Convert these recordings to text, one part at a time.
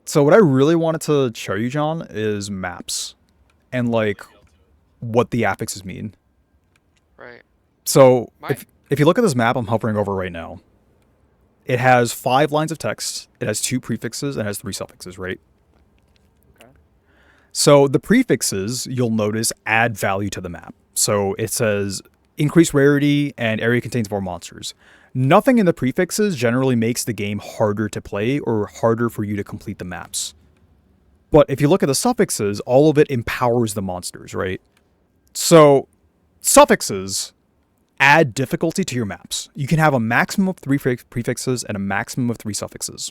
So what I really wanted to show you, John, is maps and like what the affixes mean. Right. So My if you look at this map I'm hovering over right now, it has 5 lines of text, it has 2 prefixes, and it has 3 suffixes, right? Okay. So the prefixes, you'll notice, add value to the map. So it says increased rarity and area contains more monsters. Nothing in the prefixes generally makes the game harder to play or harder for you to complete the maps. But if you look at the suffixes, all of it empowers the monsters, right? So suffixes add difficulty to your maps. You can have a maximum of 3 prefixes and a maximum of 3 suffixes.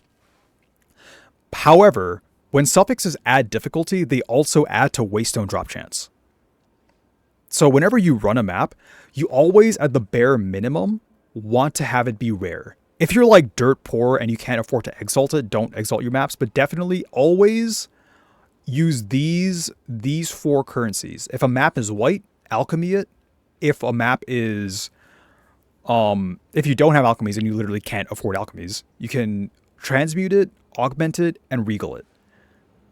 However, when suffixes add difficulty, they also add to Waystone drop chance. So whenever you run a map, you always, at the bare minimum, want to have it be rare. If you're like dirt poor and you can't afford to exalt it, don't exalt your maps, but definitely always use these 4 currencies. If a map is white, alchemy it. If a map is if you don't have alchemies and you literally can't afford alchemies, you can transmute it, augment it, and regal it.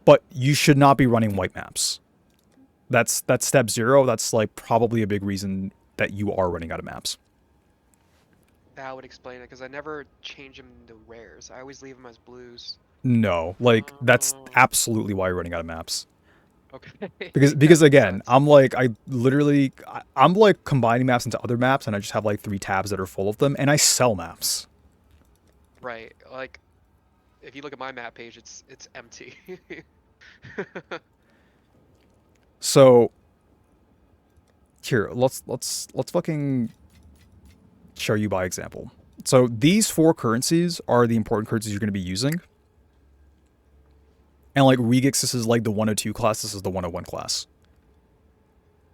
But you should not be running white maps. That's step 0. That's like probably a big reason that you are running out of maps. that would explain it because I never change them to rares. I always leave them as blues. No, like that's Oh. absolutely why you're running out of maps. Okay. Because That makes again, sense. I'm like combining maps into other maps, and I just have like 3 tabs that are full of them, and I sell maps. Right. Like if you look at my map page, it's empty. So here, let's fucking show you by example. So these 4 currencies are the important currencies you're going to be using. And like Regix, this is like the 102 class, this is the 101 class.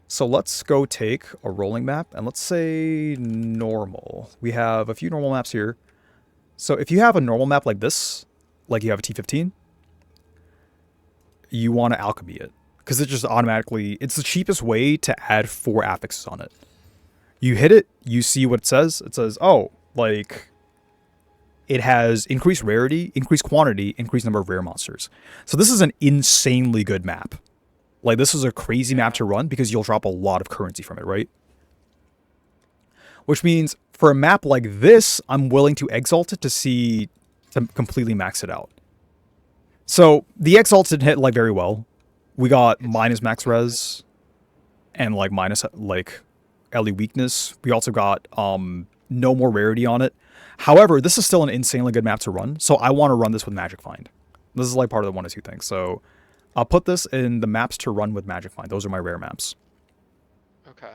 So let's go take a rolling map and let's say normal. We have a few normal maps here. So if you have a normal map like this, like you have a T15, you want to alchemy it. Because it just automatically, it's the cheapest way to add 4 affixes on it. You hit it, you see what it says. It says, oh, like it has increased rarity, increased quantity, increased number of rare monsters. So this is an insanely good map. Like this is a crazy map Yeah. to run because you'll drop a lot of currency from it, right? Which means for a map like this, I'm willing to exalt it to completely max it out. So the exalts didn't hit like very well. We got It's minus max yeah, it is. res and like minus like LE weakness. We also got no more rarity on it. However, this is still an insanely good map to run, so I want to run this with Magic Find. This is like part of the 1 or 2 things. So I'll put this in the maps to run with Magic Find. Those are my rare maps. Okay.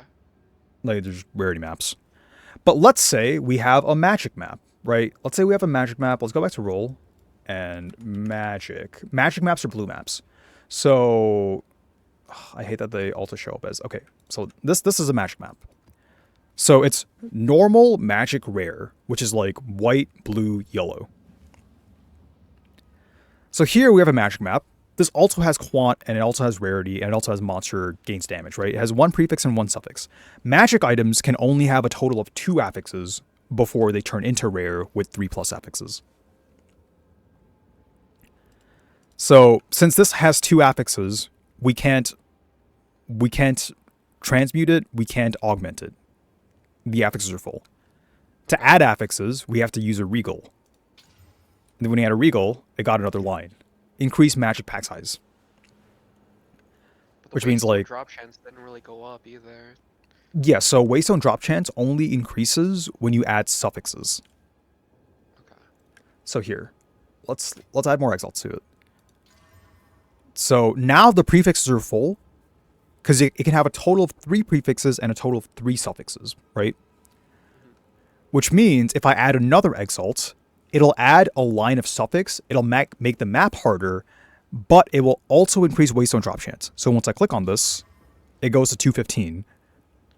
Like there's rarity maps. But let's say we have a magic map, right? Let's say we have a magic map. Let's go back to roll and magic. Magic maps are blue maps. So I hate that they also show up as okay. So this is a magic map. So it's normal, magic, rare, which is like white, blue, yellow. So here we have a magic map. This also has quant and it also has rarity and it also has monster gains damage, right? It has 1 prefix and 1 suffix. Magic items can only have a total of 2 affixes before they turn into rare with 3+ affixes. So since this has 2 affixes, we can't transmute it, we can't augment it. The affixes are full. To Okay. add affixes, we have to use a regal. And then when you add a regal, it got another line. Increase magic pack size. But the Which means Waystone like, drop chance didn't really go up either. yeah, so Waystone drop chance only increases when you add suffixes. Okay. So here, let's add more exalts to it. So now the prefixes are full, because it can have a total of 3 prefixes and a total of 3 suffixes, right? Hmm. Which means if I add another exalt, it'll add a line of suffix, it'll make the map harder, but it will also increase Waystone drop chance. So once I click on this, it goes to 215,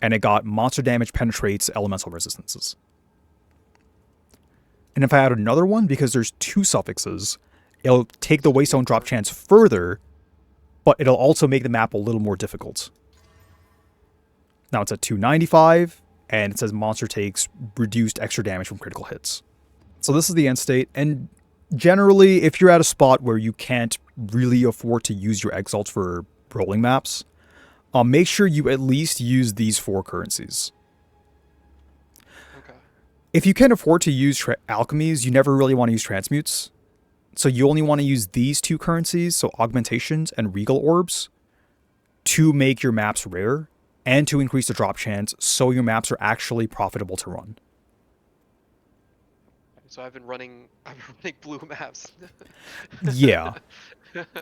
and it got monster damage penetrates elemental resistances. And if I add another one, because there's 2 suffixes, it'll take the So it'd be Waystone drop more. chance further, but it'll also make the map a little more difficult. Now it's at 295, and it says monster takes reduced extra damage from critical hits. So this is the end state, and Generally, if you're at a spot where you can't really afford to use your exalts for rolling maps, make sure you at least use these 4 currencies. Okay. If you can afford to use alchemies, you never really want to use transmutes. So you only want to use these 2 currencies, so augmentations and regal orbs, to make your maps rare and to increase the drop chance so your maps are actually profitable to run. So I've been running blue maps. Yeah.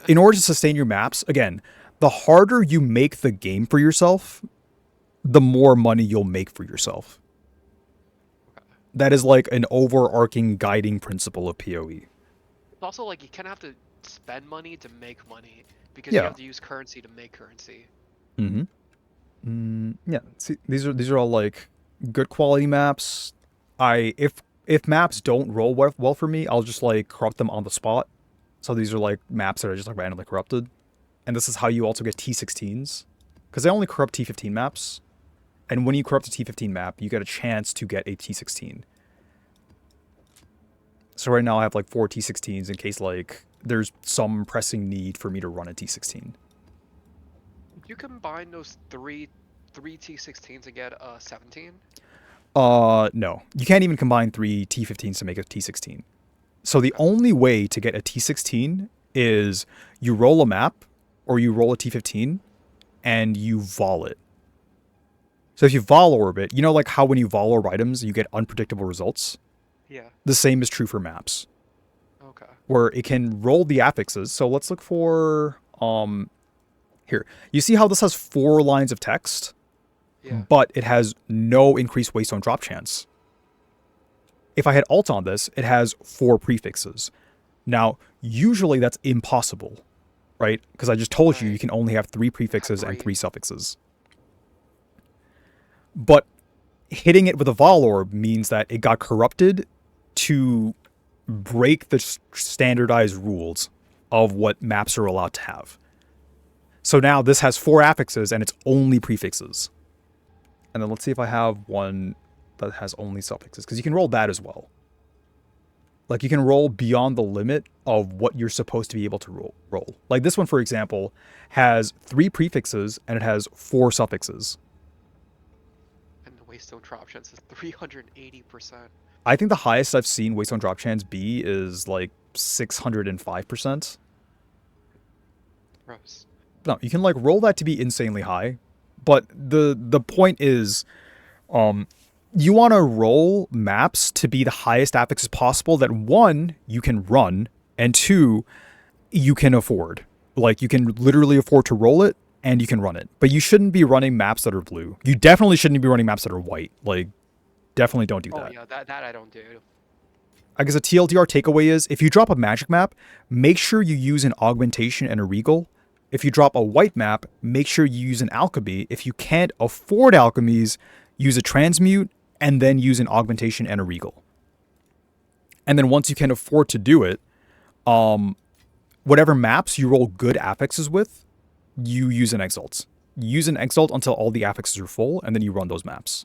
In order to sustain your maps, again, the harder you make the game for yourself, the more money you'll make for yourself. That is like an overarching guiding principle of PoE. It's also like you kind of have to spend money to make money because you Yeah. have to use currency to make currency. Yeah. See, these are all like good quality maps. If maps don't roll well for me, I'll just like corrupt them on the spot. So these are like maps that are just like randomly corrupted. And this is how you also get T16s. Because they only corrupt T15 maps. And when you corrupt a T15 map, you get a chance to get a T16. So right now I have like 4 T16s in case like there's some pressing need for me to run a T16. You combine those three T16s and get a 17? No. You can't even combine 3 T15s to make a T16. So the only way to get a T16 is you roll a map or you roll a T15 and you vol it. So if you vol orb it, you know like how when you vol orb items, you get unpredictable results? Yeah. The same is true for maps. Okay. Where it can roll the affixes. So let's look for here. You see how this has 4 lines of text? Yeah. But it has no increased waystone drop chance. If I hit alt on this, it has 4 prefixes. Now, usually that's impossible, right? Because I just told you can only have 3 prefixes and 3 suffixes. But hitting it with a vol orb means that it got corrupted to break the standardized rules of what maps are allowed to have. So now this has 4 affixes and it's only prefixes. And then let's see if I have one that has only suffixes, because you can roll that as well. Like you can roll beyond the limit of what you're supposed to be able to roll. Like this one, for example, has 3 prefixes and it has 4 suffixes. And the Waystone drop chance is 380%. I think the highest I've seen Waystone drop chance be is like 605%. Gross. No, you can like roll that to be insanely high, but the point is, you want to roll maps to be the highest affixes possible that 1, you can run, and 2, you can afford. Like you can literally afford to roll it and you can run it. But you shouldn't be running maps that are blue. You definitely shouldn't be running maps that are white. Like definitely don't do that. Oh yeah, that I don't do. I guess a TLDR takeaway is if you drop a magic map, make sure you use an augmentation and a regal. If you drop a white map, make sure you use an alchemy. If you can't afford alchemies, use a transmute and then use an augmentation and a regal. And then once you can afford to do it, whatever maps you roll good affixes with, you use an exalt. You use an exalt until all the affixes are full, and then you run those maps.